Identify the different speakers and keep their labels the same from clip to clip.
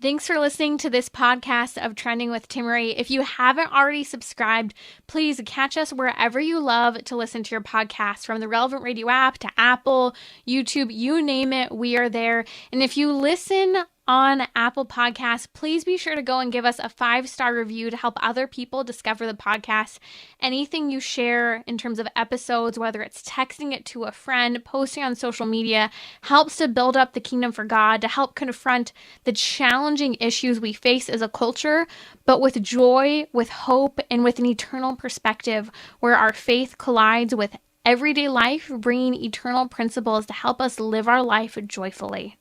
Speaker 1: Thanks for listening to this podcast of Trending with Timmerie. If you haven't already subscribed, please catch us wherever you love to listen to your podcast, from the Relevant Radio app to Apple, YouTube, you name it, we are there. And if you listen on Apple Podcasts, please be sure to go and give us a 5-star review to help other people discover the podcast. Anything you share in terms of episodes, whether it's texting it to a friend, posting on social media, helps to build up the kingdom for God, to help confront the challenging issues we face as a culture, but with joy, with hope, and with an eternal perspective where our faith collides with everyday life, bringing eternal principles to help us live our life joyfully.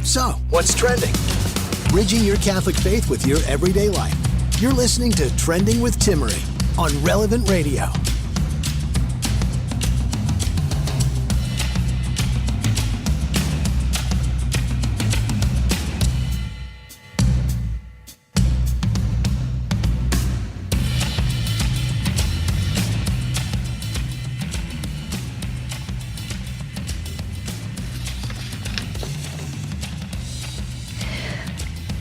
Speaker 2: So, what's trending? Bridging your Catholic faith with your everyday life. You're listening to Trending with Timmerie on Relevant Radio.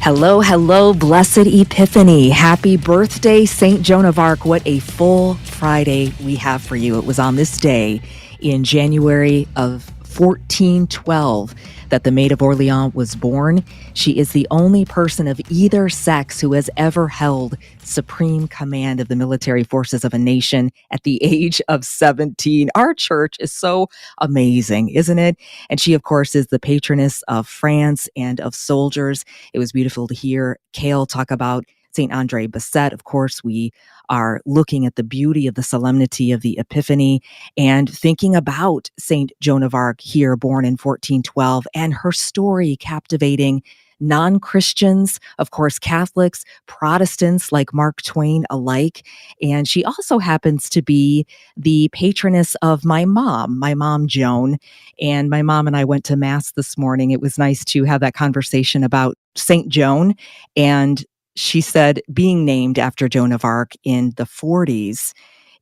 Speaker 3: Hello, hello, blessed Epiphany. Happy birthday, St. Joan of Arc. What a full Friday we have for you. It was on this day in January of 1412 that the Maid of Orleans was born. She is the only person of either sex who has ever held supreme command of the military forces of a nation at the age of 17. Our church is so amazing, isn't it? And she, of course, is the patroness of France and of soldiers. It was beautiful to hear Kale talk about St. Andre Bessette. Of course, we are looking at the beauty of the solemnity of the Epiphany and thinking about St. Joan of Arc here, born in 1412, and her story captivating non-Christians, of course, Catholics, Protestants like Mark Twain alike. And she also happens to be the patroness of my mom, Joan. And my mom and I went to Mass this morning. It was nice to have that conversation about St. Joan. And she said, being named after Joan of Arc in the 40s,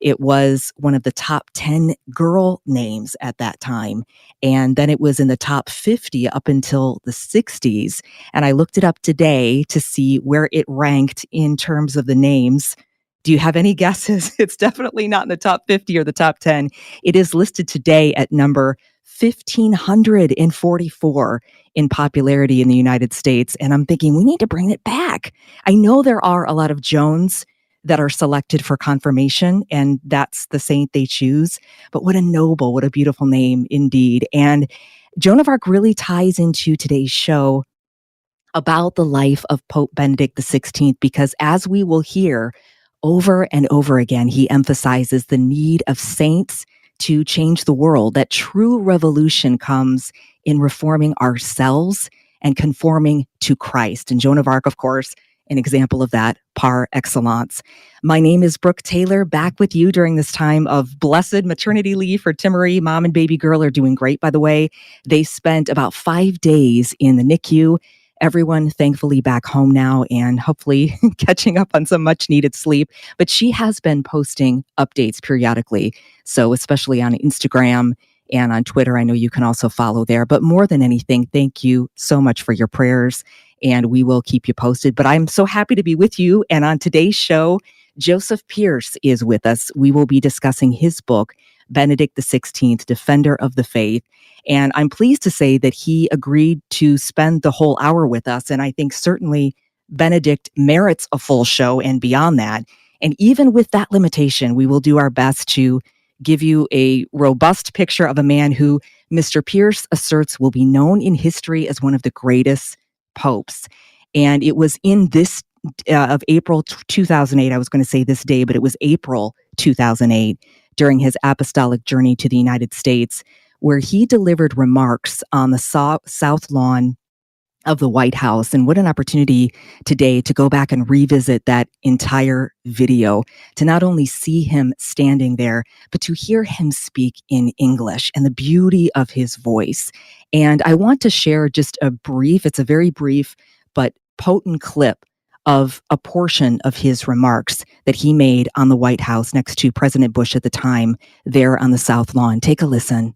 Speaker 3: it was one of the top 10 girl names at that time. And then it was in the top 50 up until the 60s. And I looked it up today to see where it ranked in terms of the names. Do you have any guesses? It's definitely not in the top 50 or the top 10. It is listed today at number 1,544 in popularity in the United States. And I'm thinking we need to bring it back. I know there are a lot of Joans that are selected for confirmation, and that's the saint they choose. But what a noble, what a beautiful name indeed. And Joan of Arc really ties into today's show about the life of Pope Benedict XVI, because as we will hear over and over again, he emphasizes the need of saints to change the world, that true revolution comes in reforming ourselves and conforming to Christ. And Joan of Arc, of course, an example of that par excellence. My name is Brooke Taylor, back with you during this time of blessed maternity leave for Timmerie. Mom and baby girl are doing great, by the way. They spent about 5 days in the NICU. Everyone thankfully back home now and hopefully catching up on some much needed sleep. But she has been posting updates periodically. So especially on Instagram and on Twitter, I know you can also follow there. But more than anything, thank you so much for your prayers, and we will keep you posted. But I'm so happy to be with you. And on today's show, Joseph Pearce is with us. We will be discussing his book, Benedict XVI, Defender of the Faith. And I'm pleased to say that he agreed to spend the whole hour with us. And I think certainly Benedict merits a full show and beyond that. And even with that limitation, we will do our best to give you a robust picture of a man who Mr. Pearce asserts will be known in history as one of the greatest popes. And it was in this of April 2008, I was going to say this day, but it was April 2008, during his apostolic journey to the United States, where he delivered remarks on the South Lawn of the White House. And what an opportunity today to go back and revisit that entire video, to not only see him standing there, but to hear him speak in English and the beauty of his voice. And I want to share just it's a very brief but potent clip of a portion of his remarks that he made on the White House next to President Bush at the time there on the South Lawn. Take a listen.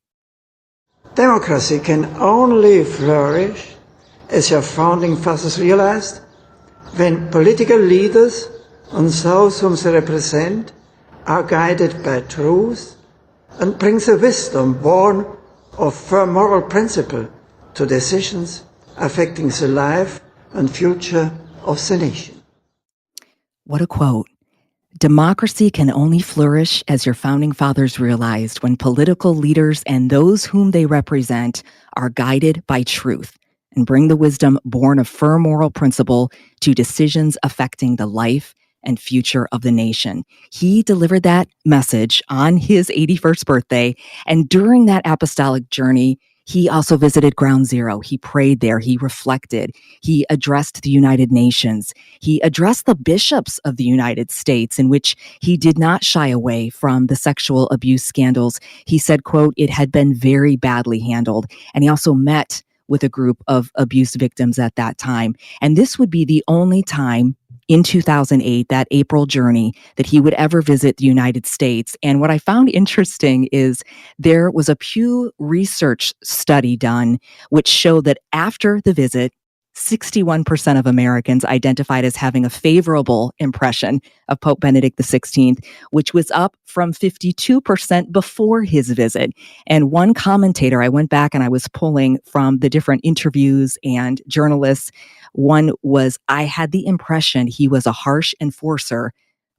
Speaker 4: Democracy can only flourish as your founding fathers realized, when political leaders and those whom they represent are guided by truth and bring the wisdom born of firm moral principle to decisions affecting the life and future of the nation.
Speaker 3: What a quote. Democracy can only flourish, as your founding fathers realized, when political leaders and those whom they represent are guided by truth and bring the wisdom born of firm moral principle to decisions affecting the life and future of the nation. He delivered that message on his 81st birthday, and during that apostolic journey, he also visited Ground Zero. He prayed there. He reflected. He addressed the United Nations. He addressed the bishops of the United States, in which he did not shy away from the sexual abuse scandals. He said, quote, it had been very badly handled. And he also met with a group of abuse victims at that time. And this would be the only time in 2008, that April journey, that he would ever visit the United States. And what I found interesting is there was a Pew Research study done which showed that after the visit, 61% of Americans identified as having a favorable impression of Pope Benedict XVI, which was up from 52% before his visit. And one commentator, I went back and I was pulling from the different interviews and journalists. One was, I had the impression he was a harsh enforcer,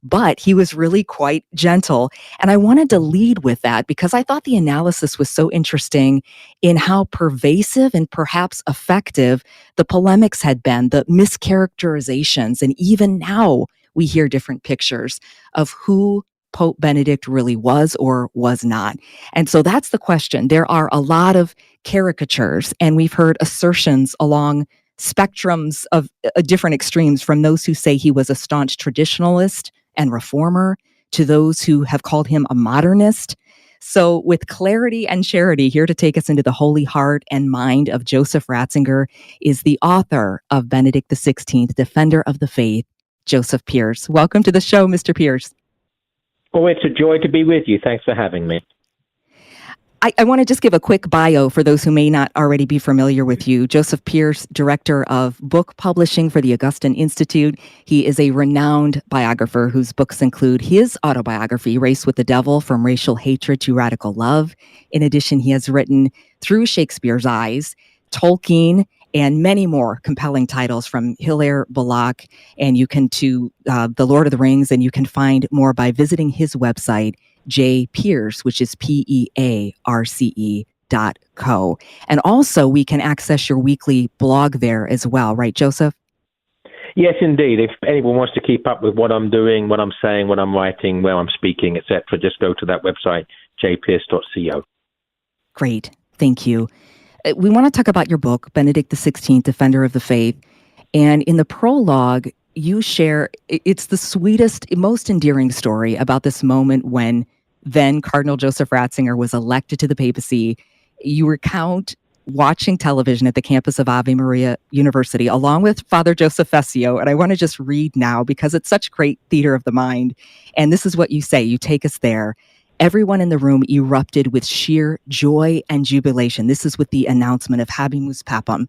Speaker 3: but he was really quite gentle. And I wanted to lead with that because I thought the analysis was so interesting in how pervasive and perhaps effective the polemics had been, the mischaracterizations. And even now we hear different pictures of who Pope Benedict really was or was not. And so that's the question. There are a lot of caricatures, and we've heard assertions along spectrums of different extremes, from those who say he was a staunch traditionalist and reformer to those who have called him a modernist. So with clarity and charity, here to take us into the holy heart and mind of Joseph Ratzinger is the author of Benedict XVI, Defender of the Faith, Joseph Pearce. Welcome to the show, Mr. Pearce.
Speaker 5: Oh, it's a joy to be with you. Thanks for having me.
Speaker 3: I want to just give a quick bio for those who may not already be familiar with you. Joseph Pearce, Director of Book Publishing for the Augustine Institute. He is a renowned biographer whose books include his autobiography, Race with the Devil, From Racial Hatred to Radical Love. In addition, he has written Through Shakespeare's Eyes, Tolkien, and many more compelling titles, from Hilaire Belloc and The Lord of the Rings. And you can find more by visiting his website, jpearce, which is PEARCE.co. And also we can access your weekly blog there as well, right, Joseph?
Speaker 5: Yes, indeed. If anyone wants to keep up with what I'm doing, what I'm saying, what I'm writing, where I'm speaking, etc., just go to that website, jpearce.co.
Speaker 3: Great. Thank you. We want to talk about your book, Benedict XVI, Defender of the Faith. And in the prologue, you share, it's the sweetest, most endearing story about this moment when then Cardinal Joseph Ratzinger was elected to the papacy. You recount watching television at the campus of Ave Maria University, along with Father Joseph Fessio. And I want to just read now because it's such great theater of the mind. And this is what you say. You take us there. Everyone in the room erupted with sheer joy and jubilation. This is with the announcement of Habemus Papam.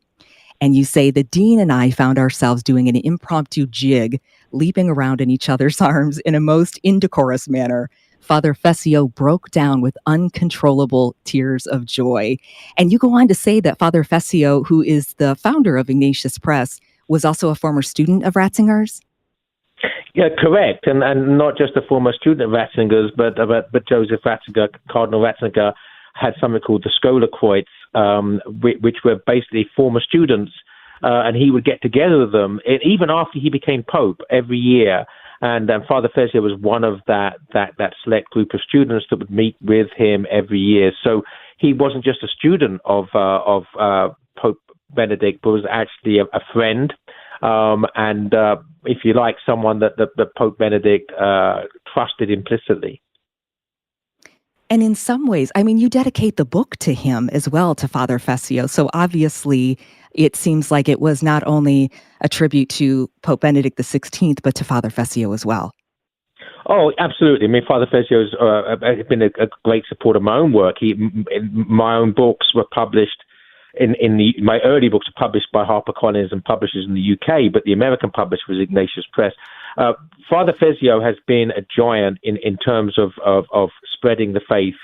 Speaker 3: And you say, the dean and I found ourselves doing an impromptu jig, leaping around in each other's arms in a most indecorous manner. Father Fessio broke down with uncontrollable tears of joy. And you go on to say that Father Fessio, who is the founder of Ignatius Press, was also a former student of Ratzinger's?
Speaker 5: Yeah, correct. And not just a former student of Ratzinger's, but Joseph Ratzinger, Cardinal Ratzinger, had something called the Scholarkreuz, which were basically former students, and he would get together with them even after he became Pope every year. And Father Fessio was one of that select group of students that would meet with him every year. So he wasn't just a student of Pope Benedict, but was actually a friend, and if you like, someone that Pope Benedict trusted implicitly.
Speaker 3: And in some ways, I mean, you dedicate the book to him as well, to Father Fessio. So obviously, it seems like it was not only a tribute to Pope Benedict XVI, but to Father Fessio as well.
Speaker 5: Oh, absolutely. I mean, Father Fessio's been a great support of my own work. My own books were published my early books are published by HarperCollins and publishers in the UK, but the American publisher was Ignatius Press. Father Fezio has been a giant in terms of spreading the faith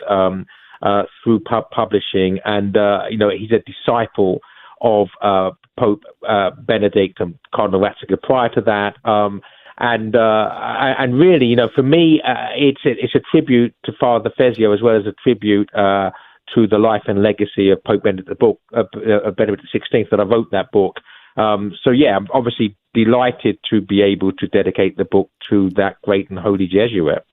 Speaker 5: through publishing, and he's a disciple of Pope Benedict and Cardinal Ratzinger prior to that. And really, for me, it's a tribute to Father Fezio as well as a tribute to the life and legacy of Pope Benedict, the book of Benedict XVI, that I wrote that book. So yeah, I'm obviously delighted to be able to dedicate the book to that great and holy Jesuit.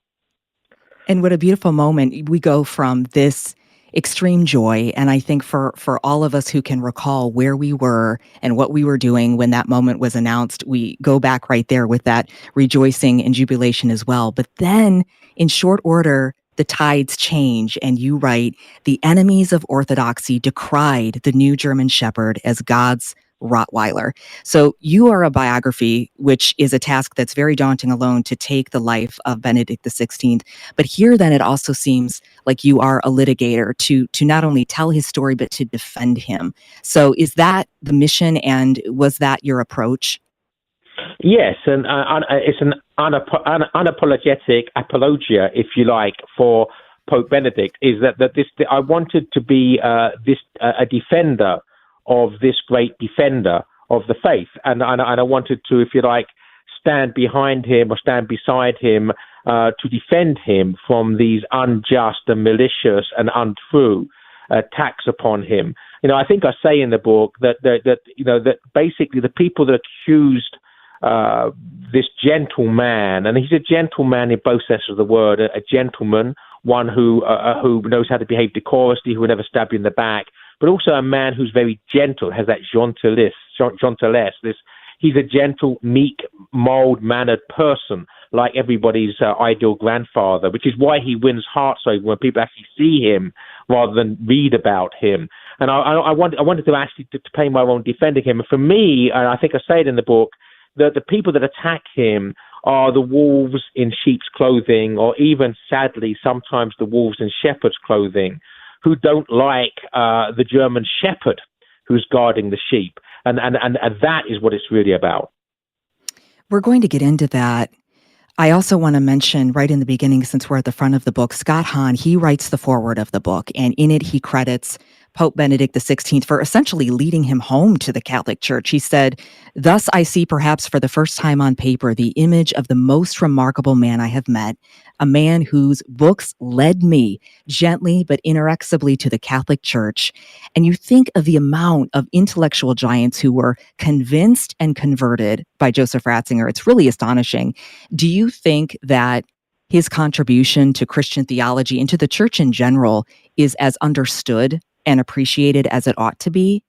Speaker 3: And what a beautiful moment. We go from this extreme joy, and I think for all of us who can recall where we were and what we were doing when that moment was announced, we go back right there with that rejoicing and jubilation as well. But then, in short order, the tides change, and you write, "The enemies of orthodoxy decried the new German Shepherd as God's Rottweiler." So you are a biography, which is a task that's very daunting alone, to take the life of Benedict XVI. But here then it also seems like you are a litigator to not only tell his story, but to defend him. So is that the mission, and was that your approach?
Speaker 5: Yes, and it's an unapologetic apologia, if you like, for Pope Benedict, is that this I wanted to be a defender of this great defender of the faith, and I wanted to, if you like, stand behind him or stand beside him to defend him from these unjust and malicious and untrue attacks upon him. I think I say in the book that basically the people that accused this gentleman, and he's a gentleman in both senses of the word, a gentleman, one who knows how to behave decorously, who will never stab you in the back, but also a man who's very gentle, has that gentillesse. He's a gentle, meek, mild-mannered person, like everybody's ideal grandfather, which is why he wins hearts over when people actually see him rather than read about him. And I wanted to actually to play my role in defending him. And for me, and I think I say it in the book, that the people that attack him are the wolves in sheep's clothing, or even, sadly, sometimes the wolves in shepherd's clothing, who don't like the German shepherd who's guarding the sheep. And that is what it's really about.
Speaker 3: We're going to get into that. I also want to mention right in the beginning, since we're at the front of the book, Scott Hahn, he writes the foreword of the book, and in it he credits Pope Benedict XVI for essentially leading him home to the Catholic Church. He said, "Thus I see perhaps for the first time on paper the image of the most remarkable man I have met, a man whose books led me gently but inexorably to the Catholic Church." And you think of the amount of intellectual giants who were convinced and converted by Joseph Ratzinger. It's really astonishing. Do you think that his contribution to Christian theology and to the church in general is as understood and appreciated as it ought to be?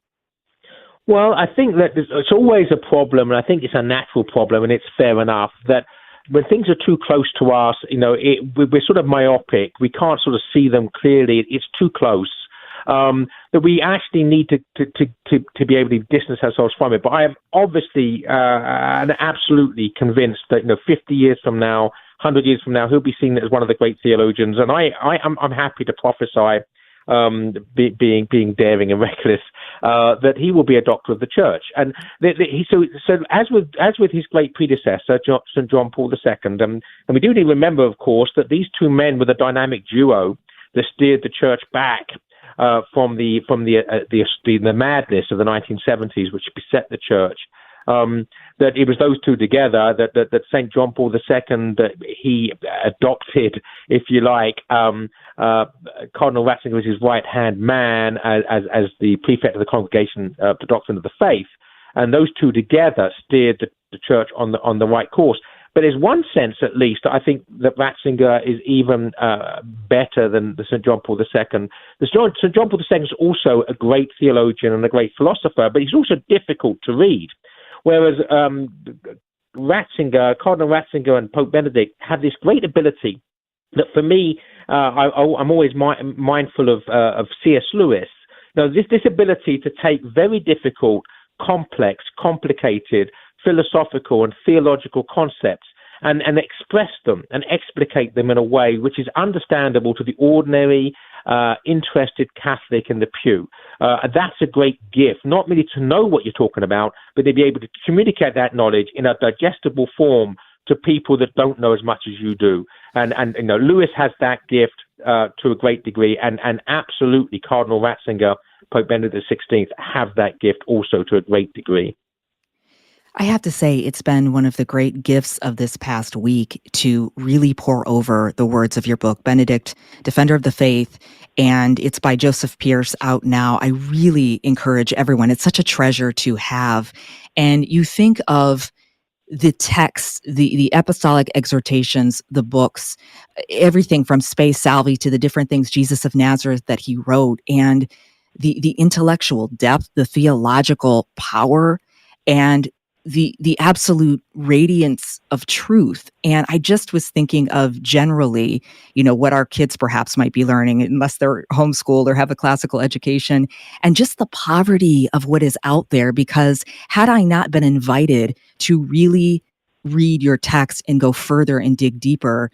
Speaker 5: Well, I think that it's always a problem, and I think it's a natural problem, and it's fair enough that when things are too close to us, we're sort of myopic. We can't sort of see them clearly. It's too close. That we actually need to be able to distance ourselves from it. But I am obviously and absolutely convinced that 50 years from now, 100 years from now, he'll be seen as one of the great theologians, and I'm happy to prophesy, being daring and reckless, that he will be a doctor of the church. And so as with his great predecessor, St. John Paul II, and we do need to remember, of course, that these two men were the dynamic duo that steered the church back from the madness of the 1970s, which beset the church. That it was those two together that St. John Paul II, that he adopted, if you like, Cardinal Ratzinger was his right-hand man as the prefect of the Congregation of the Doctrine of the Faith, and those two together steered the church on the right course. But there's one sense, at least, I think that Ratzinger is even better than the St. John Paul II. St. John Paul II is also a great theologian and a great philosopher, but he's also difficult to read. Whereas Cardinal Ratzinger and Pope Benedict have this great ability that, for me, I'm always mindful of C.S. Lewis. This ability to take very difficult, complex, complicated, philosophical and theological concepts and express them and explicate them in a way which is understandable to the ordinary interested Catholic in the pew. That's a great gift, not merely to know what you're talking about, but to be able to communicate that knowledge in a digestible form to people that don't know as much as you do. And Lewis has that gift to a great degree, and absolutely Cardinal Ratzinger, Pope Benedict XVI have that gift also to a great degree.
Speaker 3: I have to say, it's been one of the great gifts of this past week to really pour over the words of your book, Benedict, Defender of the Faith, and it's by Joseph Pearce, out now. I really encourage everyone. It's such a treasure to have. And you think of the texts, the apostolic exhortations, the books, everything from Spe Salvi to the different things, Jesus of Nazareth, that he wrote, and the intellectual depth, the theological power, and the absolute radiance of truth. And I just was thinking of generally, what our kids perhaps might be learning, unless they're homeschooled or have a classical education, and just the poverty of what is out there. Because had I not been invited to really read your text and go further and dig deeper,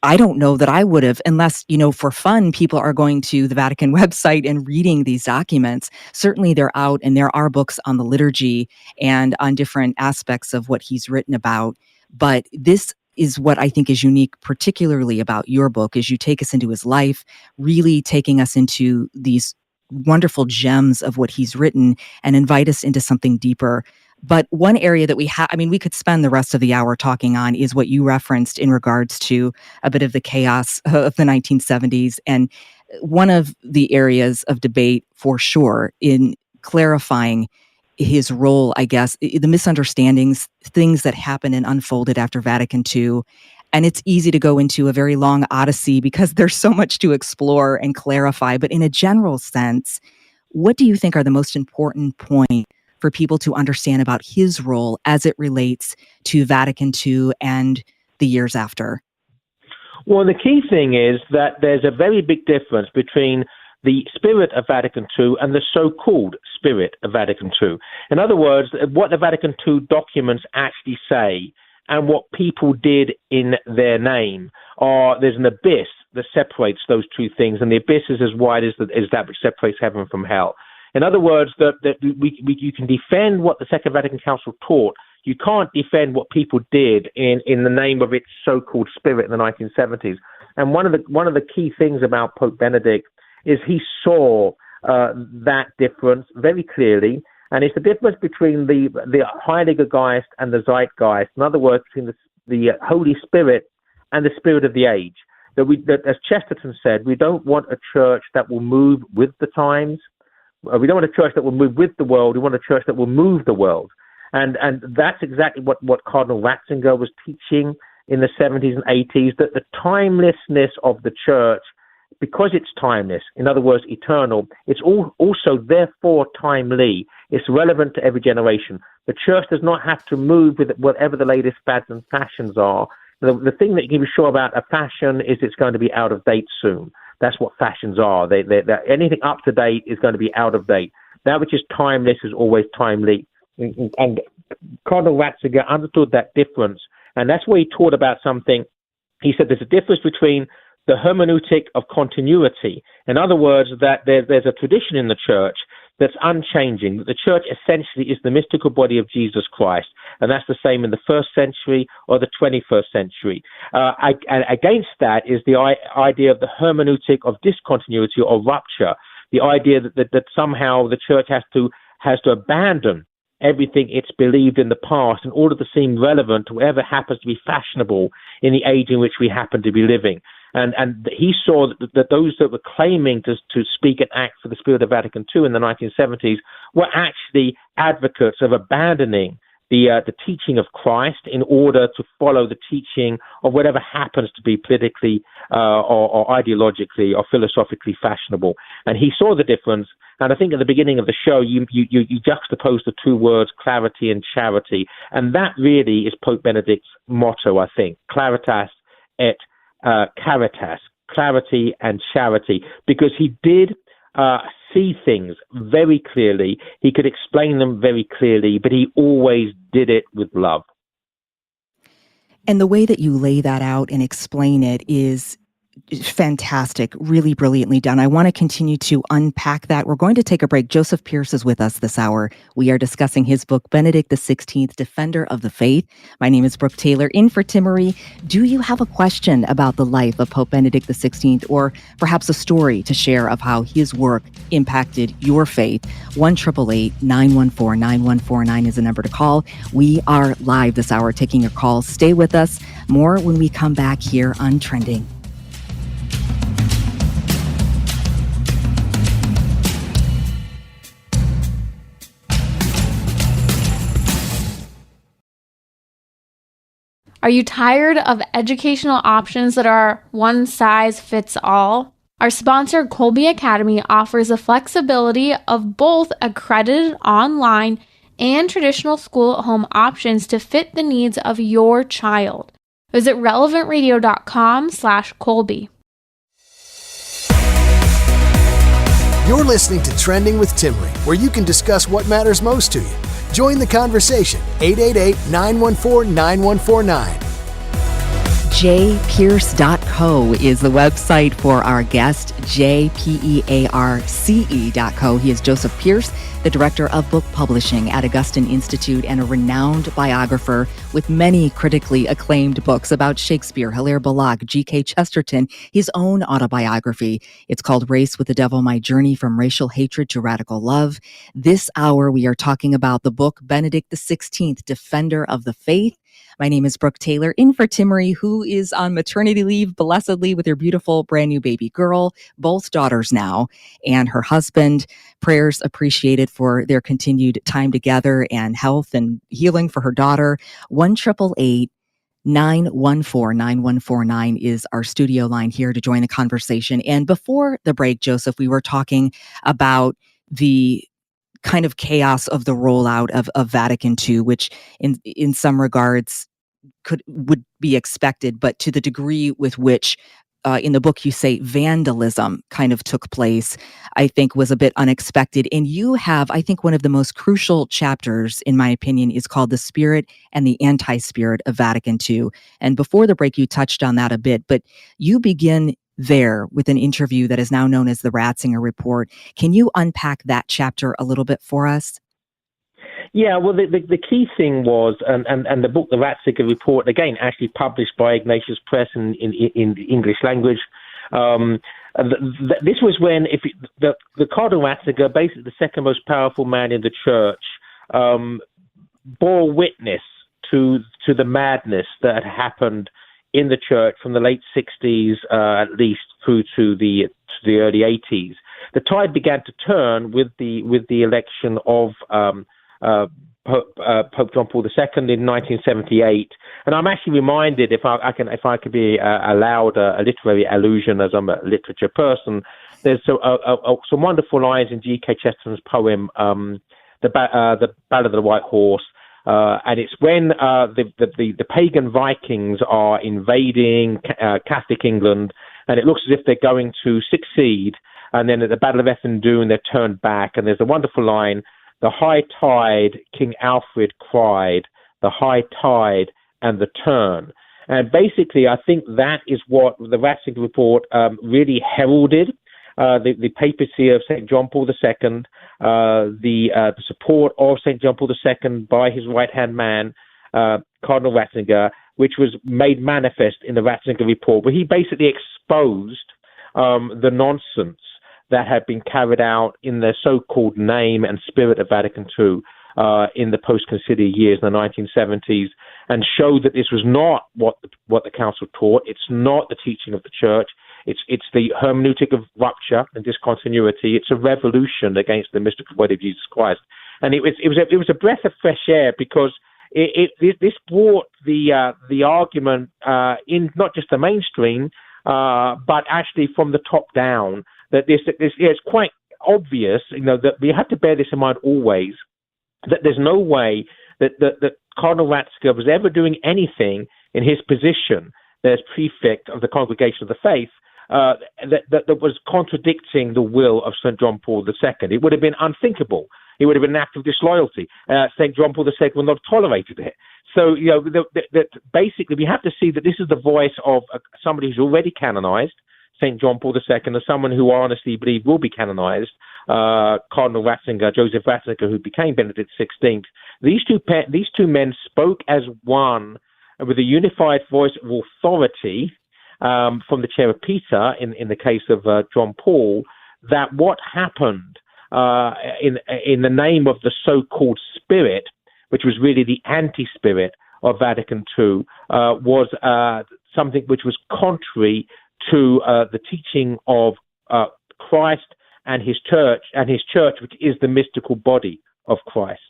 Speaker 3: I don't know that I would have, unless, for fun, people are going to the Vatican website and reading these documents. Certainly they're out, and there are books on the liturgy and on different aspects of what he's written about. But this is what I think is unique, particularly about your book, is you take us into his life, really taking us into these wonderful gems of what he's written and invite us into something deeper. But one area that we could spend the rest of the hour talking on is what you referenced in regards to a bit of the chaos of the 1970s. And one of the areas of debate, for sure, in clarifying his role, I guess, the misunderstandings, things that happened and unfolded after Vatican II. And it's easy to go into a very long odyssey because there's so much to explore and clarify. But in a general sense, what do you think are the most important points for people to understand about his role as it relates to Vatican II and the years after?
Speaker 5: Well, the key thing is that there's a very big difference between the spirit of Vatican II and the so-called spirit of Vatican II. In other words, what the Vatican II documents actually say and what people did in their name there's an abyss that separates those two things, and the abyss is as wide as that which separates heaven from hell. In other words, you can defend what the Second Vatican Council taught. You can't defend what people did in the name of its so-called spirit in the 1970s. And one of the key things about Pope Benedict is he saw that difference very clearly, and it's the difference between the Heiliger Geist and the Zeitgeist. In other words, between the Holy Spirit and the spirit of the age. That, as Chesterton said, we don't want a church that will move with the times. We don't want a church that will move with the world. We want a church that will move the world. And that's exactly what Cardinal Ratzinger was teaching in the 70s and 80s, that the timelessness of the church, because it's timeless, in other words, eternal, it's also therefore timely. It's relevant to every generation. The church does not have to move with whatever the latest fads and fashions are. The thing that you can be sure about a fashion is it's going to be out of date soon. That's what fashions are. Anything up to date is going to be out of date. That which is timeless is always timely. And Cardinal Ratzinger understood that difference. And that's where he taught about something. He said there's a difference between the hermeneutic of continuity. In other words, that there's a tradition in the church that's unchanging. The church essentially is the mystical body of Jesus Christ. And that's the same in the 1st century or the 21st century. Against that is the idea of the hermeneutic of discontinuity or rupture, the idea that somehow the church has to abandon everything it's believed in the past in order to seem relevant to whatever happens to be fashionable in the age in which we happen to be living. And he saw that those that were claiming to speak and act for the spirit of Vatican II in the 1970s were actually advocates of abandoning the teaching of Christ in order to follow the teaching of whatever happens to be politically or ideologically or philosophically fashionable. And he saw the difference. And I think at the beginning of the show, you juxtaposed the two words, clarity and charity. And that really is Pope Benedict's motto, I think, claritas et caritas, clarity and charity, because he did see things very clearly. He could explain them very clearly, but he always did it with love.
Speaker 3: And the way that you lay that out and explain it is fantastic, really brilliantly done. I want to continue to unpack that. We're going to take a break. Joseph Pearce is with us this hour. We are discussing his book, Benedict XVI, Defender of the Faith. My name is Brooke Taylor, in for Timmery. Do you have a question about the life of Pope Benedict XVI, or perhaps a story to share of how his work impacted your faith? 1-888-914-9149 is the number to call. We are live this hour taking your calls. Stay with us. More when we come back here on Trending.
Speaker 1: Are you tired of educational options that are one size fits all? Our sponsor, Colby Academy, offers the flexibility of both accredited online and traditional school-at-home options to fit the needs of your child. Visit relevantradio.com/Colby.
Speaker 2: You're listening to Trending with Timmery, where you can discuss what matters most to you. Join the conversation, 888-914-9149.
Speaker 3: jpearce.co is the website for our guest, jpearce.co. He is Joseph Pearce, the director of book publishing at Augustine Institute and a renowned biographer with many critically acclaimed books about Shakespeare, Hilaire Belloc, G.K. Chesterton, his own autobiography. It's called Race with the Devil, My Journey from Racial Hatred to Radical Love. This hour, we are talking about the book Benedict XVI, Defender of the Faith. My name is Brooke Taylor, in for Timmery, who is on maternity leave, blessedly, with her beautiful brand new baby girl, both daughters now, and her husband. Prayers appreciated for their continued time together and health and healing for her daughter. 1-888-914-9149 is our studio line here to join the conversation. And before the break, Joseph, we were talking about the kind of chaos of the rollout of Vatican II, which in some regards would be expected, but to the degree with which in the book you say vandalism kind of took place, I think was a bit unexpected. And you have, I think, one of the most crucial chapters, in my opinion, is called The Spirit and the Anti-Spirit of Vatican II. And before the break, you touched on that a bit, but you begin there with an interview that is now known as the Ratzinger Report. Can you unpack that chapter a little bit for us?
Speaker 5: Yeah, well, the key thing was, and the book, the Ratzinger Report, again, actually published by Ignatius Press in the English language. This was when the Cardinal Ratzinger, basically the second most powerful man in the church, bore witness to the madness that had happened in the church from the late 60s, at least, through to the early 80s. The tide began to turn with the election of Pope John Paul II in 1978, and I'm actually reminded, if I could be allowed a literary allusion, as I'm a literature person, there's some wonderful lines in G.K. Chesterton's poem, the Ballad of the White Horse. And it's when the pagan Vikings are invading Catholic England, and it looks as if they're going to succeed. And then at the Battle of Ethandune, they're turned back. And there's a wonderful line: "The high tide, King Alfred cried, the high tide and the turn." And basically, I think that is what the Ratzinger Report really heralded. The papacy of St. John Paul II, the support of St. John Paul II by his right-hand man, Cardinal Ratzinger, which was made manifest in the Ratzinger Report, where he basically exposed the nonsense that had been carried out in the so-called name and spirit of Vatican II in the post-conciliar years in the 1970s, and showed that this was not what the Council taught. It's not the teaching of the Church. It's the hermeneutic of rupture and discontinuity. It's a revolution against the mystical body of Jesus Christ, and it was a breath of fresh air, because this brought the argument in not just the mainstream, but actually from the top down. That it's quite obvious, that we have to bear this in mind always, that there's no way that Cardinal Ratzinger was ever doing anything in his position as prefect of the Congregation of the Faith that was contradicting the will of St. John Paul II. It would have been unthinkable. It would have been an act of disloyalty. St. John Paul II would not have tolerated it. So, basically, we have to see that this is the voice of somebody who's already canonized, St. John Paul II, and someone who I honestly believe will be canonized, Cardinal Ratzinger, Joseph Ratzinger, who became Benedict XVI. These two men spoke as one with a unified voice of authority from the chair of Peter, in the case of John Paul, that what happened in the name of the so-called spirit, which was really the anti-spirit of Vatican II, was something which was contrary to the teaching of Christ and his church, which is the mystical body of Christ.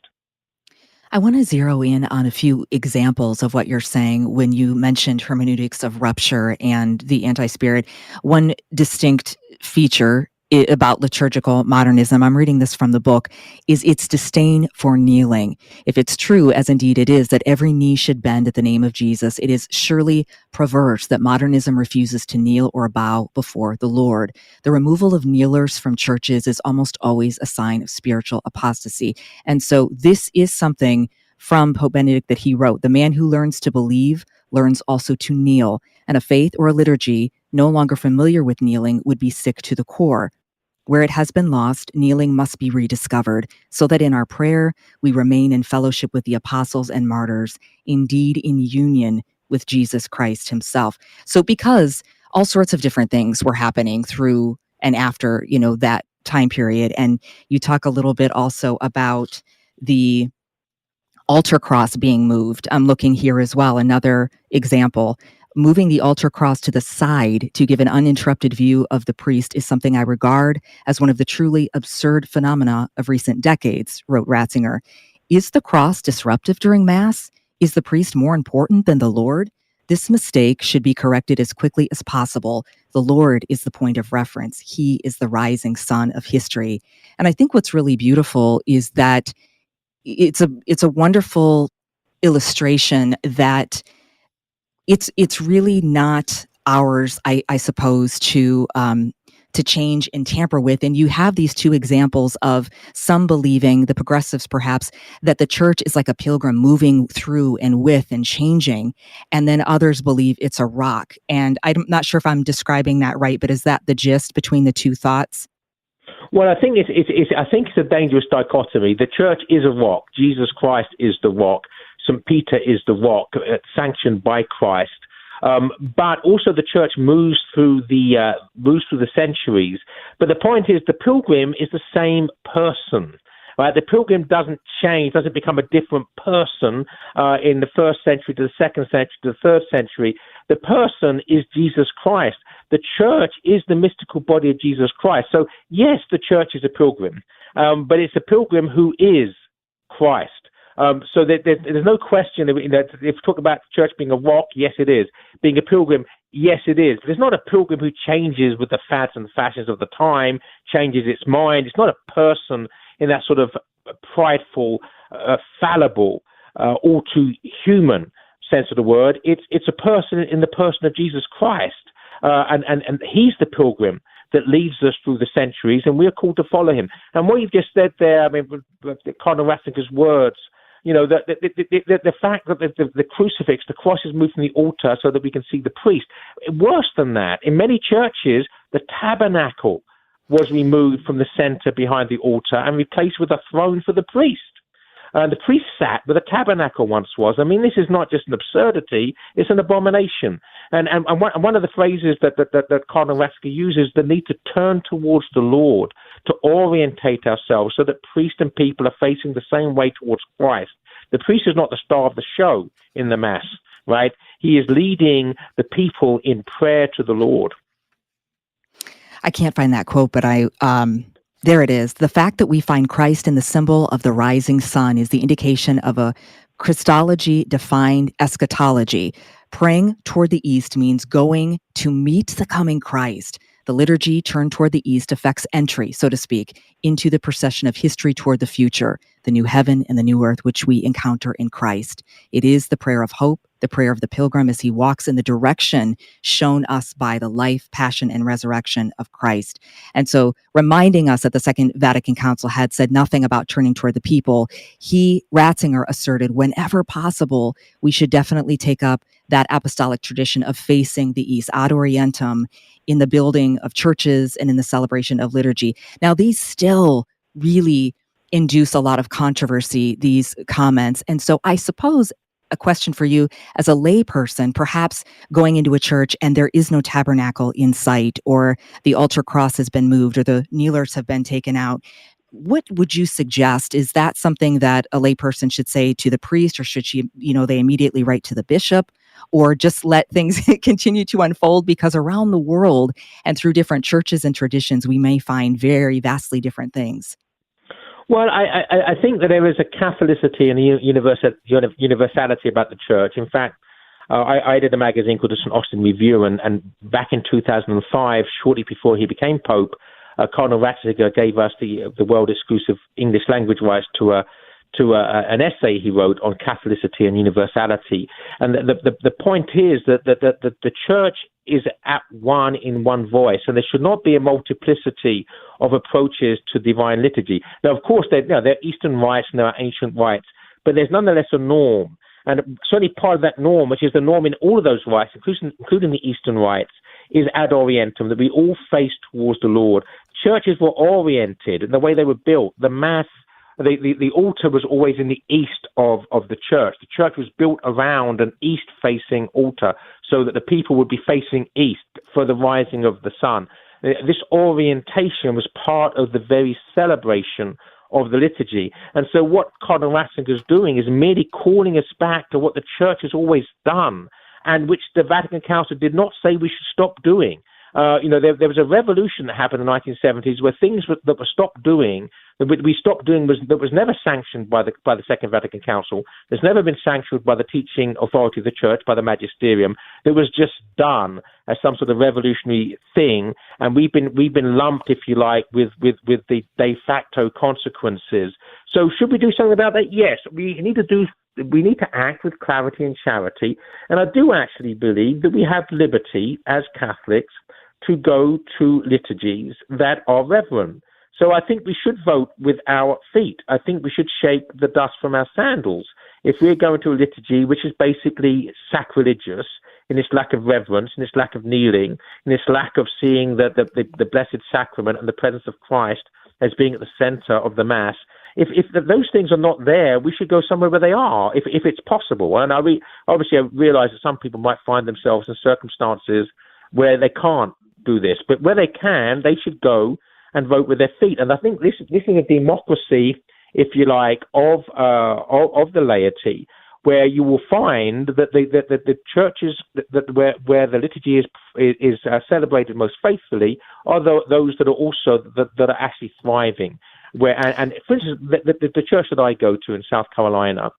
Speaker 3: I want to zero in on a few examples of what you're saying when you mentioned hermeneutics of rupture and the anti-spirit. One distinct feature about liturgical modernism, I'm reading this from the book, is its disdain for kneeling. If it's true, as indeed it is, that every knee should bend at the name of Jesus, it is surely perverse that modernism refuses to kneel or bow before the Lord. The removal of kneelers from churches is almost always a sign of spiritual apostasy. And so this is something from Pope Benedict that he wrote. The man who learns to believe learns also to kneel, and a faith or a liturgy no longer familiar with kneeling would be sick to the core. Where it has been lost, kneeling must be rediscovered, so that in our prayer we remain in fellowship with the apostles and martyrs, indeed in union with Jesus Christ himself. So because all sorts of different things were happening through and after, that time period, and you talk a little bit also about the altar cross being moved. I'm looking here as well, another example. Moving the altar cross to the side to give an uninterrupted view of the priest is something I regard as one of the truly absurd phenomena of recent decades, wrote Ratzinger. Is the cross disruptive during Mass? Is the priest more important than the Lord? This mistake should be corrected as quickly as possible. The Lord is the point of reference. He is the rising sun of history. And I think what's really beautiful is that it's a wonderful illustration that it's really not ours, I suppose, to change and tamper with. And you have these two examples of some believing, the progressives perhaps, that the church is like a pilgrim moving through and with and changing, and then others believe it's a rock. And I'm not sure if I'm describing that right, but is that the gist between the two thoughts?
Speaker 5: Well, I think it's a dangerous dichotomy. The church is a rock. Jesus Christ is the rock. St. Peter is the rock, sanctioned by Christ. But also the church moves through the centuries. But the point is, the pilgrim is the same person. Right? The pilgrim doesn't change, doesn't become a different person in the first century to the second century to the third century. The person is Jesus Christ. The church is the mystical body of Jesus Christ. So yes, the church is a pilgrim, but it's a pilgrim who is Christ. So there's no question that if we talk about the church being a rock, yes, it is. Being a pilgrim, yes, it is. But it's not a pilgrim who changes with the fads and fashions of the time, changes its mind. It's not a person in that sort of prideful, fallible, all too human sense of the word. It's a person in the person of Jesus Christ. And he's the pilgrim that leads us through the centuries, and we're called to follow him. And what you've just said there, I mean, Cardinal Ratzinger's words, the fact that the crucifix, the cross is moved from the altar so that we can see the priest. Worse than that, in many churches, the tabernacle was removed from the center behind the altar and replaced with a throne for the priest. The priest sat where the tabernacle once was. I mean, this is not just an absurdity, it's an abomination. And one of the phrases that Cardinal Ratzinger uses, the need to turn towards the Lord, to orientate ourselves so that priest and people are facing the same way towards Christ. The priest is not the star of the show in the Mass, right? He is leading the people in prayer to the Lord.
Speaker 3: I can't find that quote, but there it is. The fact that we find Christ in the symbol of the rising sun is the indication of a Christology-defined eschatology. Praying toward the east means going to meet the coming Christ. The liturgy turned toward the east affects entry, so to speak, into the procession of history toward the future, the new heaven and the new earth which we encounter in Christ. It is the prayer of hope the prayer of the pilgrim as he walks in the direction shown us by the life, passion, and resurrection of Christ. And so reminding us that the Second Vatican Council had said nothing about turning toward the people, Ratzinger asserted whenever possible, we should definitely take up that apostolic tradition of facing the East, ad orientem, in the building of churches and in the celebration of liturgy. Now, these still really induce a lot of controversy, these comments. And so I suppose a question for you as a layperson, perhaps going into a church and there is no tabernacle in sight, or the altar cross has been moved, or the kneelers have been taken out. What would you suggest? Is that something that a layperson should say to the priest, or should they immediately write to the bishop, or just let things continue to unfold? Because around the world and through different churches and traditions, we may find very vastly different things.
Speaker 5: Well, I think that there is a Catholicity and a universality about the church. In fact, I did a magazine called the St. Austin Review, and back in 2005, shortly before he became Pope, Cardinal Ratzinger gave us the world exclusive English language rights to an essay he wrote on Catholicity and universality. And the point is that the church is at one in one voice, and there should not be a multiplicity of approaches to divine liturgy. Now, of course, there are Eastern rites and there are ancient rites, but there's nonetheless a norm. And certainly part of that norm, which is the norm in all of those rites, including the Eastern rites, is ad orientem, that we all face towards the Lord. Churches were oriented in the way they were built. The Mass, the altar was always in the east of the church. The church was built around an east-facing altar so that the people would be facing east for the rising of the sun. This orientation was part of the very celebration of the liturgy. And so what Cardinal Ratzinger is doing is merely calling us back to what the church has always done, and which the Vatican Council did not say we should stop doing. There was a revolution that happened in the 1970s where things that were stopped doing, that we stopped doing, that was never sanctioned by the Second Vatican Council. There's never been sanctioned by the teaching authority of the Church, by the magisterium. It was just done as some sort of revolutionary thing, and we've been lumped, if you like, with the de facto consequences. So should we do something about that? Yes, we need to act with clarity and charity. And I do actually believe that we have liberty as Catholics to go to liturgies that are reverent. So I think we should vote with our feet. I think we should shake the dust from our sandals. If we're going to a liturgy which is basically sacrilegious in its lack of reverence, in its lack of kneeling, in its lack of seeing the Blessed Sacrament and the presence of Christ as being at the center of the Mass, if those things are not there, we should go somewhere where they are, if it's possible. And obviously I realize that some people might find themselves in circumstances where they can't do this, but where they can, they should go and vote with their feet. And I think this is a democracy, if you like, of the laity, where you will find that the churches where the liturgy is celebrated most faithfully are those that are also that are actually thriving. And for instance, the church that I go to in South Carolina,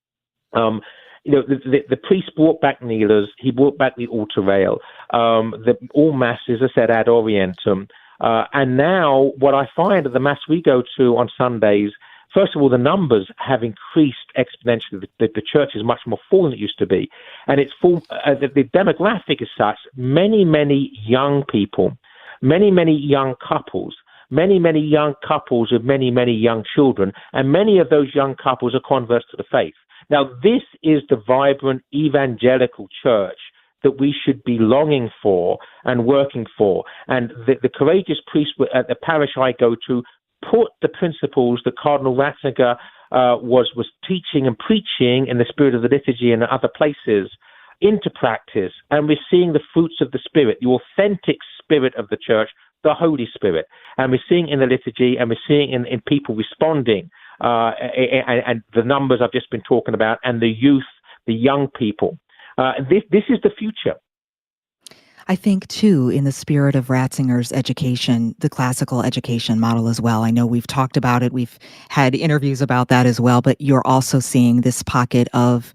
Speaker 5: the priest brought back kneelers. He brought back the altar rail. All masses are said ad orientem. And now what I find at the Mass we go to on Sundays, first of all, the numbers have increased exponentially. The church is much more full than it used to be. And it's full. The demographic is such, many young people, many young couples, many young couples with many young children, and many of those young couples are converts to the faith. Now, this is the vibrant evangelical church that we should be longing for and working for. And the courageous priest at the parish I go to put the principles that Cardinal Ratzinger was teaching and preaching in the spirit of the liturgy and other places into practice. And we're seeing the fruits of the Spirit, the authentic spirit of the church, the Holy Spirit. And we're seeing in the liturgy, and we're seeing in people responding, and the numbers I've just been talking about, and the youth, the young people. This is the future.
Speaker 3: I think, too, in the spirit of Ratzinger's education, the classical education model as well. I know we've talked about it. We've had interviews about that as well, but you're also seeing this pocket of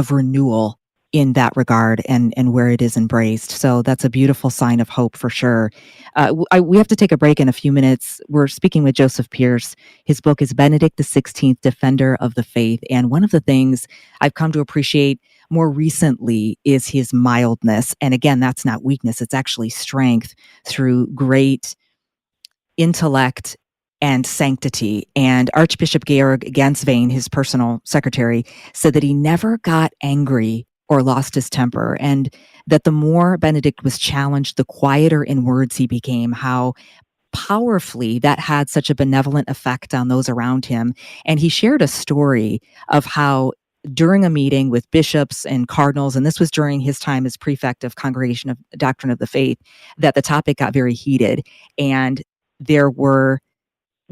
Speaker 3: renewal in that regard and where it is embraced. So that's a beautiful sign of hope for sure. We have to take a break in a few minutes. We're speaking with Joseph Pearce. His book is Benedict XVI, Defender of the Faith. And one of the things I've come to appreciate more recently is his mildness. And again, that's not weakness, it's actually strength through great intellect and sanctity. And Archbishop Georg Ganswein, his personal secretary, said that he never got angry or lost his temper, and that the more Benedict was challenged, the quieter in words he became, how powerfully that had such a benevolent effect on those around him. And he shared a story of how during a meeting with bishops and cardinals, and this was during his time as prefect of Congregation of Doctrine of the Faith, that the topic got very heated, and there were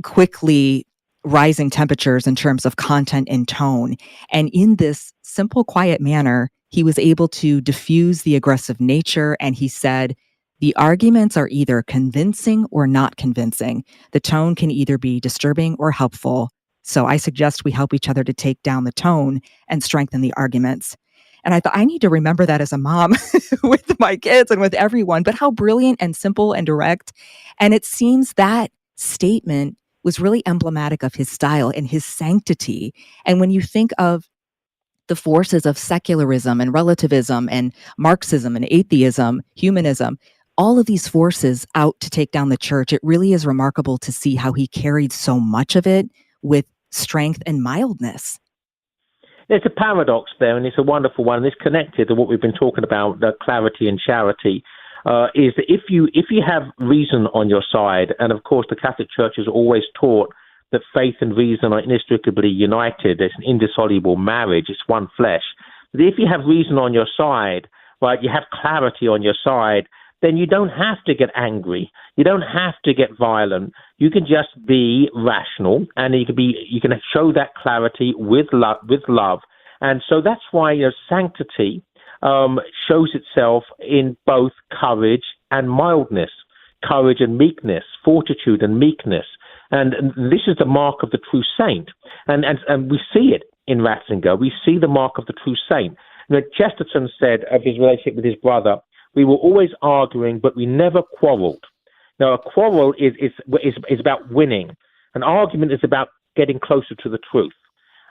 Speaker 3: quickly rising temperatures in terms of content and tone. And in this simple, quiet manner, he was able to diffuse the aggressive nature. And he said, the arguments are either convincing or not convincing. The tone can either be disturbing or helpful. So I suggest we help each other to take down the tone and strengthen the arguments. And I thought, I need to remember that as a mom with my kids and with everyone, but how brilliant and simple and direct. And it seems that statement was really emblematic of his style and his sanctity. And when you think of the forces of secularism and relativism and Marxism and atheism, humanism, all of these forces out to take down the church, it really is remarkable to see how he carried so much of it with strength and mildness.
Speaker 5: There's a paradox there, and it's a wonderful one. And it's connected to what we've been talking about, the clarity and charity. Is that if you have reason on your side, and of course the Catholic Church has always taught that faith and reason are inextricably united, it's an indissoluble marriage, it's one flesh. But if you have reason on your side, right, you have clarity on your side, then you don't have to get angry, you don't have to get violent. You can just be rational, and you can show that clarity with love, and so that's why sanctity shows itself in both courage and mildness, courage and meekness, fortitude and meekness. And this is the mark of the true saint. And we see it in Ratzinger. We see the mark of the true saint. Chesterton said of his relationship with his brother, we were always arguing, but we never quarreled. Now, a quarrel is about winning. An argument is about getting closer to the truth.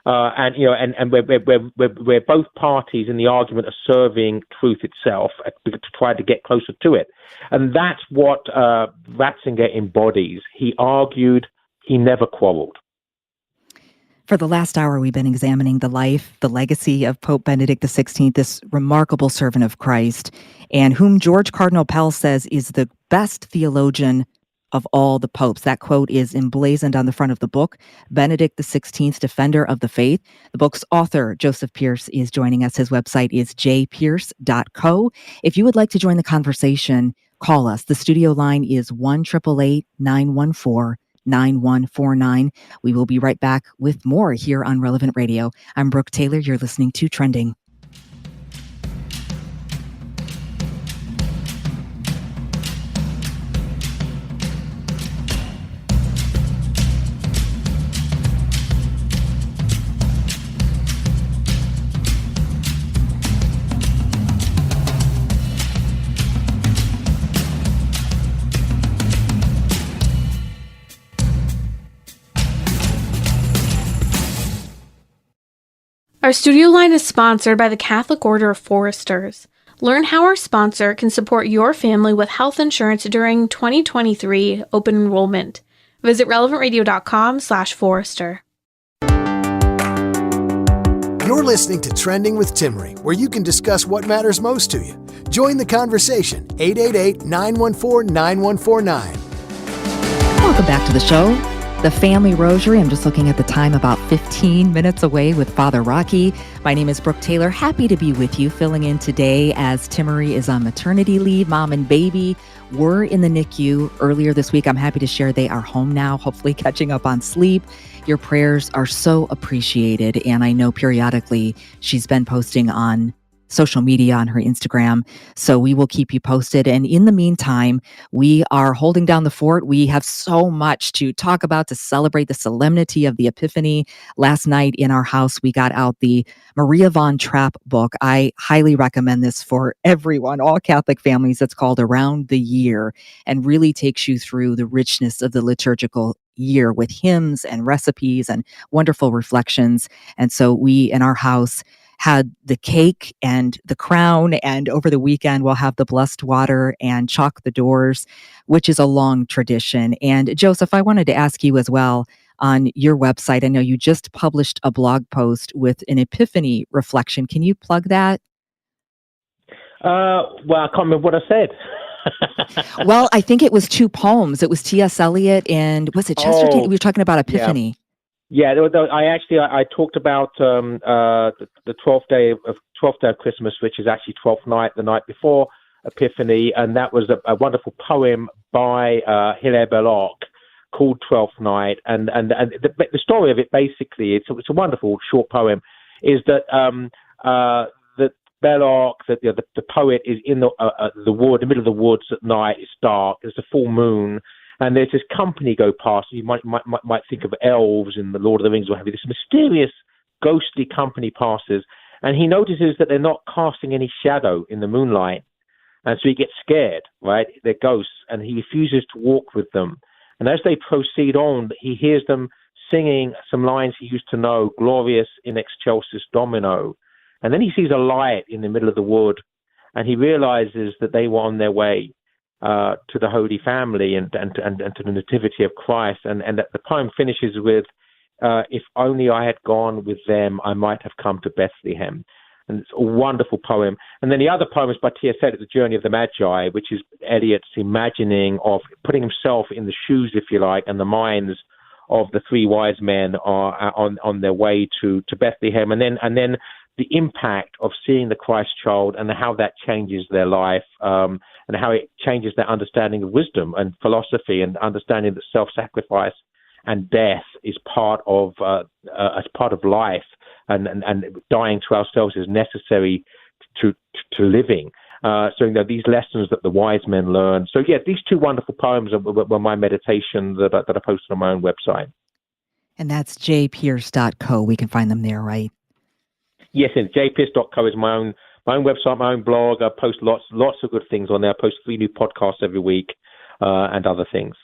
Speaker 5: And where both parties in the argument are serving truth itself to try to get closer to it. And that's what Ratzinger embodies. He argued, he never quarreled.
Speaker 3: For the last hour, we've been examining the life, the legacy of Pope Benedict XVI, this remarkable servant of Christ, and whom George Cardinal Pell says is the best theologian of all the popes. That quote is emblazoned on the front of the book, Benedict XVI, Defender of the Faith. The book's author, Joseph Pearce, is joining us. His website is jpearce.co. If you would like to join the conversation, call us. The studio line is 1-888-914-9149. We will be right back with more here on Relevant Radio. I'm Brooke Taylor. You're listening to Trending.
Speaker 1: Our studio line is sponsored by the Catholic Order of Foresters. Learn how our sponsor can support your family with health insurance during 2023 open enrollment. Visit relevantradio.com/forester.
Speaker 2: You're listening to Trending with Timmery, where you can discuss what matters most to you. Join the conversation, 888-914-9149.
Speaker 3: Welcome back to the show. The Family Rosary. I'm just looking at the time, about 15 minutes away with Father Rocky. My name is Brooke Taylor. Happy to be with you, filling in today as Timmery is on maternity leave. Mom and baby were in the NICU earlier this week. I'm happy to share they are home now, hopefully catching up on sleep. Your prayers are so appreciated. And I know periodically she's been posting on social media, on her Instagram. So we will keep you posted. And in the meantime, we are holding down the fort. We have so much to talk about to celebrate the solemnity of the Epiphany. Last night in our house, we got out the Maria von Trapp book. I highly recommend this for everyone, all Catholic families. It's called Around the Year, and really takes you through the richness of the liturgical year with hymns and recipes and wonderful reflections. And so we in our house had the cake and the crown, and over the weekend we'll have the blessed water and chalk the doors, which is a long tradition. And Joseph, I wanted to ask you as well, on your website, I know you just published a blog post with an Epiphany reflection. Can you plug that?
Speaker 5: Well, I can't remember what I said.
Speaker 3: Well, I think it was 2 poems. It was T.S. Eliot and was it Chesterton? We were talking about Epiphany.
Speaker 5: Yeah, I talked about the 12th day of Christmas, which is actually 12th night, the night before Epiphany, and that was a wonderful poem by Hilaire Belloc called 12th Night, and the story of it basically, it's a wonderful short poem, is that that Belloc, the poet, is in the wood, the middle of the woods at night. It's dark. There's a full moon, and there's this company go past. You might think of elves in the Lord of the Rings or have you. This mysterious, ghostly company passes, and he notices that they're not casting any shadow in the moonlight, and so he gets scared. Right, they're ghosts, and he refuses to walk with them. And as they proceed on, he hears them singing some lines he used to know, Glorious in excelsis Domino. And then he sees a light in the middle of the wood, and he realizes that they were on their way to the Holy Family and to the Nativity of Christ. And that the poem finishes with, if only I had gone with them, I might have come to Bethlehem. And it's a wonderful poem. And then the other poem is by T.S. Eliot, The Journey of the Magi, which is Eliot's imagining of putting himself in the shoes, if you like, and the minds of the 3 wise men are on their way to Bethlehem. And then the impact of seeing the Christ child and how that changes their life, and how it changes their understanding of wisdom and philosophy, and understanding that self-sacrifice and death is part of life, and dying to ourselves is necessary to living. So these lessons that the wise men learned. So these 2 wonderful poems were my meditation that I posted on my own website.
Speaker 3: And that's jpearce.co. We can find them there, right?
Speaker 5: Yes, and jpearce.co is my own website, my own blog. I post lots of good things on there. I post 3 new podcasts every week, and other things.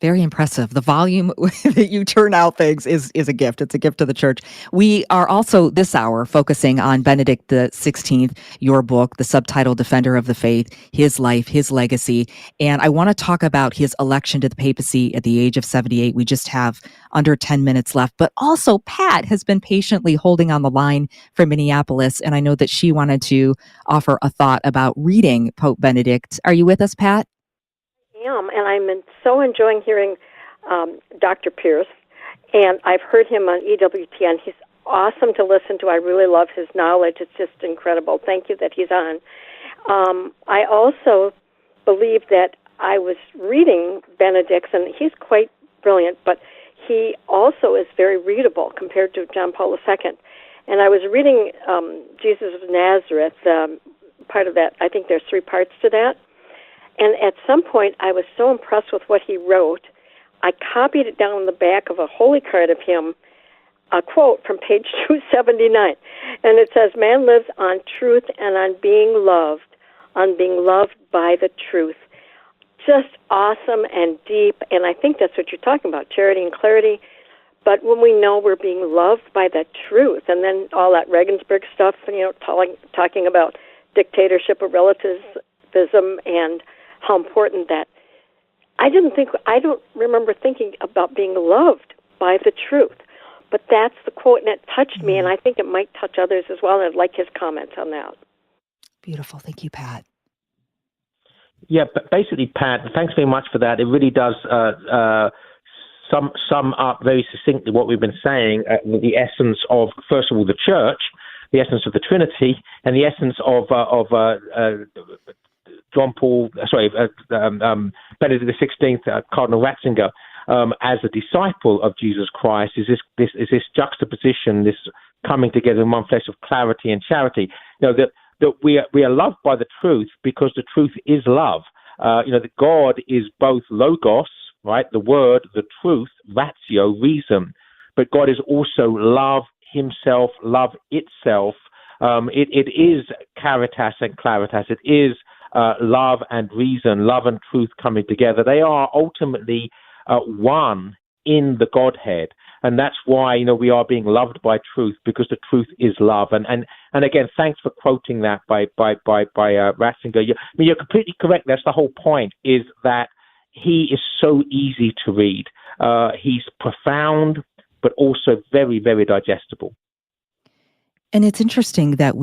Speaker 5: Very
Speaker 3: impressive. The volume that you turn out things is a gift. It's a gift to the church. We are also this hour focusing on Benedict XVI, your book, the subtitle Defender of the Faith, his life, his legacy. And I want to talk about his election to the papacy at the age of 78. We just have under 10 minutes left. But also, Pat has been patiently holding on the line from Minneapolis. And I know that she wanted to offer a thought about reading Pope Benedict. Are you with us, Pat?
Speaker 6: And I'm so enjoying hearing Dr. Pearce, and I've heard him on EWTN. He's awesome to listen to. I really love his knowledge. It's just incredible. Thank you that he's on. I also believe that I was reading Benedict's, and he's quite brilliant, but he also is very readable compared to John Paul II. And I was reading Jesus of Nazareth, part of that. I think there's 3 parts to that. And at some point, I was so impressed with what he wrote, I copied it down on the back of a holy card of him, a quote from page 279. And it says, man lives on truth and on being loved by the truth. Just awesome and deep, and I think that's what you're talking about, charity and clarity. But when we know we're being loved by the truth, and then all that Regensburg stuff, talking about dictatorship of relativism and how important that. I don't remember thinking about being loved by the truth, but that's the quote, and it touched me, and I think it might touch others as well, and I'd like his comments on that.
Speaker 3: Beautiful. Thank you, Pat.
Speaker 5: Yeah, but basically, Pat, thanks very much for that. It really does sum up very succinctly what we've been saying, the essence of, first of all, the church, the essence of the Trinity, and the essence of Benedict XVI, Cardinal Ratzinger, as a disciple of Jesus Christ, is this juxtaposition, this coming together in one flesh of clarity and charity. That we are loved by the truth because the truth is love. That God is both logos, right, the word, the truth, ratio, reason, but God is also love himself, love itself. It is caritas and claritas. It is love and reason, love and truth coming together. They are ultimately one in the Godhead. And that's why, we are being loved by truth, because the truth is love. And again, thanks for quoting that by Ratzinger. You're completely correct. That's the whole point, is that he is so easy to read. He's profound, but also very, very digestible.
Speaker 3: And it's interesting that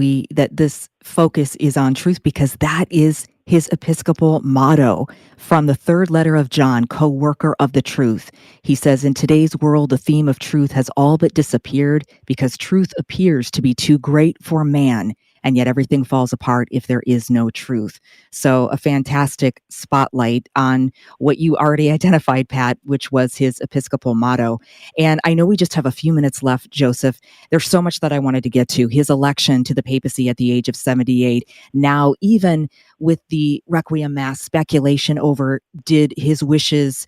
Speaker 3: this focus is on truth, because that is his Episcopal motto from the third letter of John, co-worker of the truth. He says, in today's world, the theme of truth has all but disappeared because truth appears to be too great for man, and yet everything falls apart if there is no truth. So a fantastic spotlight on what you already identified, Pat, which was his Episcopal motto. And I know we just have a few minutes left, Joseph. There's so much that I wanted to get to. His election to the papacy at the age of 78. Now, even with the Requiem Mass speculation over, did his wishes,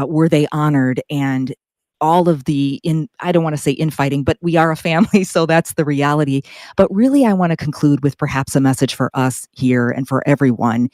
Speaker 3: were they honored? And all of I don't want to say infighting, but we are a family, so that's the reality. But really, I want to conclude with perhaps a message for us here and for everyone.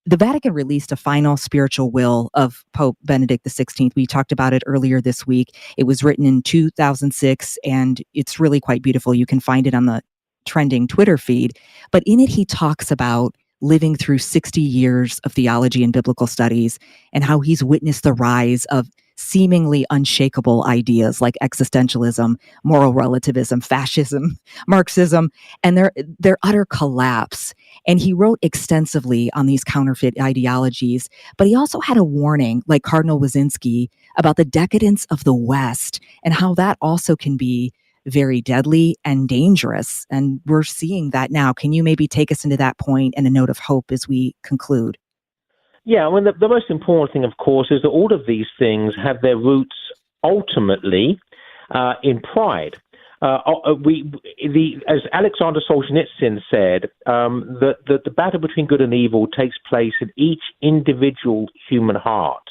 Speaker 3: The Vatican released a final spiritual will of Pope Benedict XVI. We talked about it earlier this week. It was written in 2006, and it's really quite beautiful. You can find it on the trending Twitter feed. But in it, he talks about living through 60 years of theology and biblical studies, and how he's witnessed the rise of seemingly unshakable ideas like existentialism, moral relativism, fascism, Marxism, and their utter collapse. And he wrote extensively on these counterfeit ideologies, but he also had a warning, like Cardinal Wyszynski, about the decadence of the West and how that also can be very deadly and dangerous. And we're seeing that now. Can you maybe take us into that point and a note of hope as we conclude?
Speaker 5: Yeah, the most important thing, of course, is that all of these things have their roots ultimately in pride. As Alexander Solzhenitsyn said, that the battle between good and evil takes place in each individual human heart.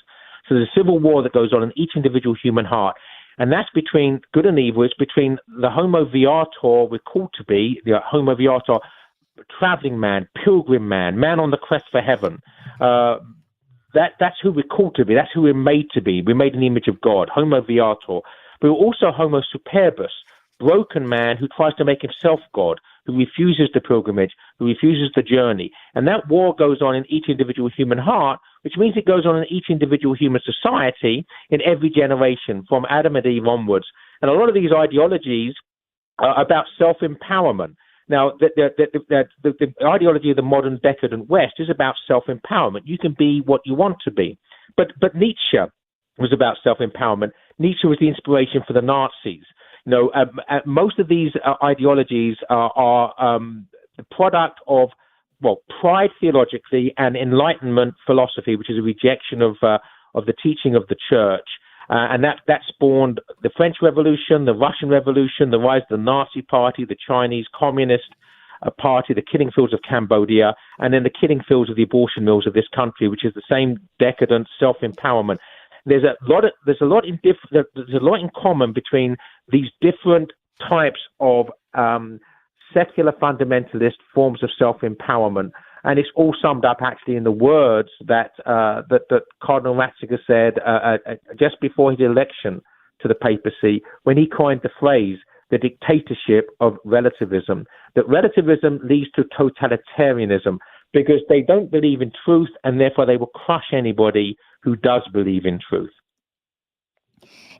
Speaker 5: So there's a civil war that goes on in each individual human heart. And that's between good and evil. It's between the homo viator we're called to be, the homo viator, traveling man, pilgrim man, man on the quest for heaven. That's who we're called to be. That's who we're made to be. We're made in the image of God, homo viator. But we're also homo superbus, broken man who tries to make himself God, who refuses the pilgrimage, who refuses the journey. And that war goes on in each individual human heart, which means it goes on in each individual human society in every generation, from Adam and Eve onwards. And a lot of these ideologies are about self-empowerment. Now, the ideology of the modern decadent West is about self-empowerment. You can be what you want to be. But Nietzsche was about self-empowerment. Nietzsche was the inspiration for the Nazis. Most of these ideologies are the product of, pride theologically and Enlightenment philosophy, which is a rejection of the teaching of the Church. And that spawned the French Revolution, the Russian Revolution, the rise of the Nazi Party, the Chinese Communist Party, the killing fields of Cambodia, and then the killing fields of the abortion mills of this country, which is the same decadent self-empowerment. There's a lot in common between these different types of secular fundamentalist forms of self-empowerment. And it's all summed up actually in the words that Cardinal Ratzinger said just before his election to the papacy, when he coined the phrase, the dictatorship of relativism. That relativism leads to totalitarianism because they don't believe in truth, and therefore they will crush anybody who does believe in truth.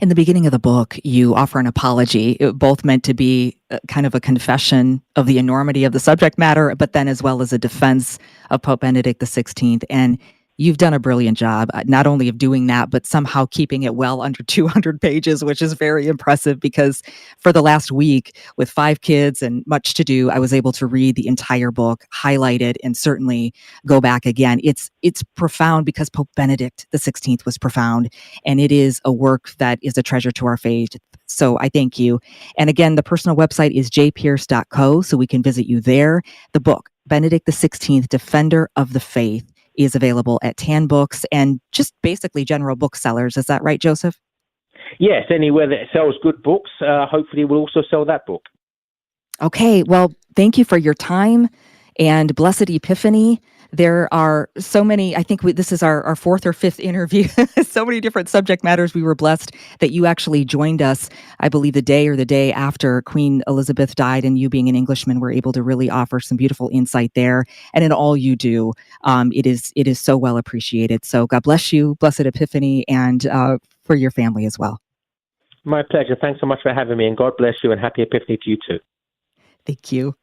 Speaker 3: In the beginning of the book, you offer an apology, both meant to be kind of a confession of the enormity of the subject matter, but then as well as a defense of Pope Benedict XVI. And you've done a brilliant job, not only of doing that, but somehow keeping it well under 200 pages, which is very impressive because for the last week, with 5 kids and much to do, I was able to read the entire book, highlight it, and certainly go back again. It's profound because Pope Benedict XVI was profound, and it is a work that is a treasure to our faith. So I thank you. And again, the personal website is jpearce.co, so we can visit you there. The book, Benedict XVI, Defender of the Faith, is available at Tan Books and just basically general booksellers. Is that right, Joseph?
Speaker 5: Yes, anywhere that sells good books, hopefully will also sell that book.
Speaker 3: Okay, well, thank you for your time and blessed Epiphany. There are so many, I think this is our fourth or fifth interview, so many different subject matters. We were blessed that you actually joined us, I believe the day after Queen Elizabeth died, and you being an Englishman were able to really offer some beautiful insight there. And in all you do, it is so well appreciated. So God bless you, blessed Epiphany, and for your family as well.
Speaker 5: My pleasure. Thanks so much for having me, and God bless you, and happy Epiphany to you too.
Speaker 3: Thank you.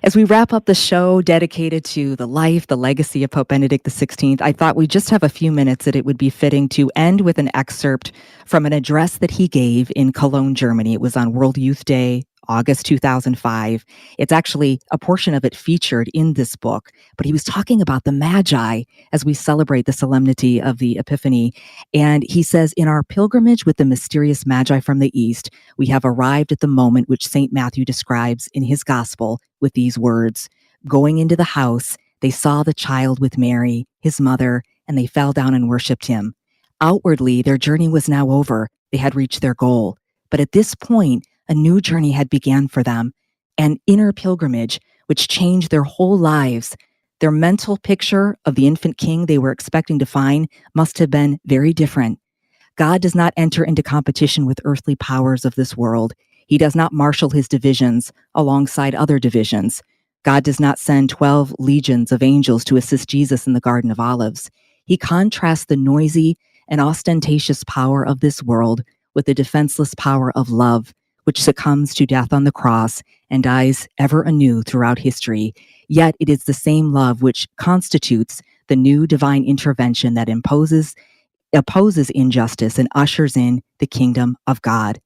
Speaker 3: As we wrap up the show dedicated to the life, the legacy of Pope Benedict XVI, I thought we'd just have a few minutes that it would be fitting to end with an excerpt from an address that he gave in Cologne, Germany. It was on World Youth Day, August 2005. It's actually a portion of it featured in this book, but he was talking about the Magi as we celebrate the solemnity of the Epiphany. And he says, in our pilgrimage with the mysterious Magi from the East, we have arrived at the moment which St. Matthew describes in his gospel with these words: going into the house, they saw the child with Mary, his mother, and they fell down and worshipped him. Outwardly, their journey was now over. They had reached their goal. But at this point, a new journey had begun for them, an inner pilgrimage which changed their whole lives. Their mental picture of the infant king they were expecting to find must have been very different. God does not enter into competition with earthly powers of this world. He does not marshal his divisions alongside other divisions. God does not send 12 legions of angels to assist Jesus in the Garden of Olives. He contrasts the noisy and ostentatious power of this world with the defenseless power of love, which succumbs to death on the cross and dies ever anew throughout history. Yet it is the same love which constitutes the new divine intervention that opposes injustice and ushers in the kingdom of God.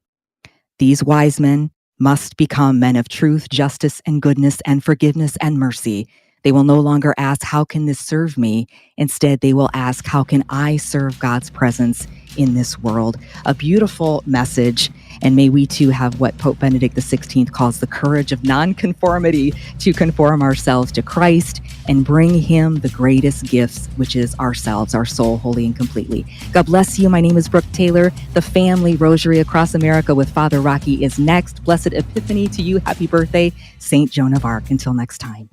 Speaker 3: These wise men must become men of truth, justice, and goodness, and forgiveness and mercy. They will no longer ask, how can this serve me? Instead, they will ask, how can I serve God's presence in this world? A beautiful message. And may we too have what Pope Benedict XVI calls the courage of nonconformity, to conform ourselves to Christ and bring him the greatest gifts, which is ourselves, our soul, wholly and completely. God bless you. My name is Brooke Taylor. The Family Rosary Across America with Father Rocky is next. Blessed Epiphany to you. Happy birthday, Saint Joan of Arc. Until next time.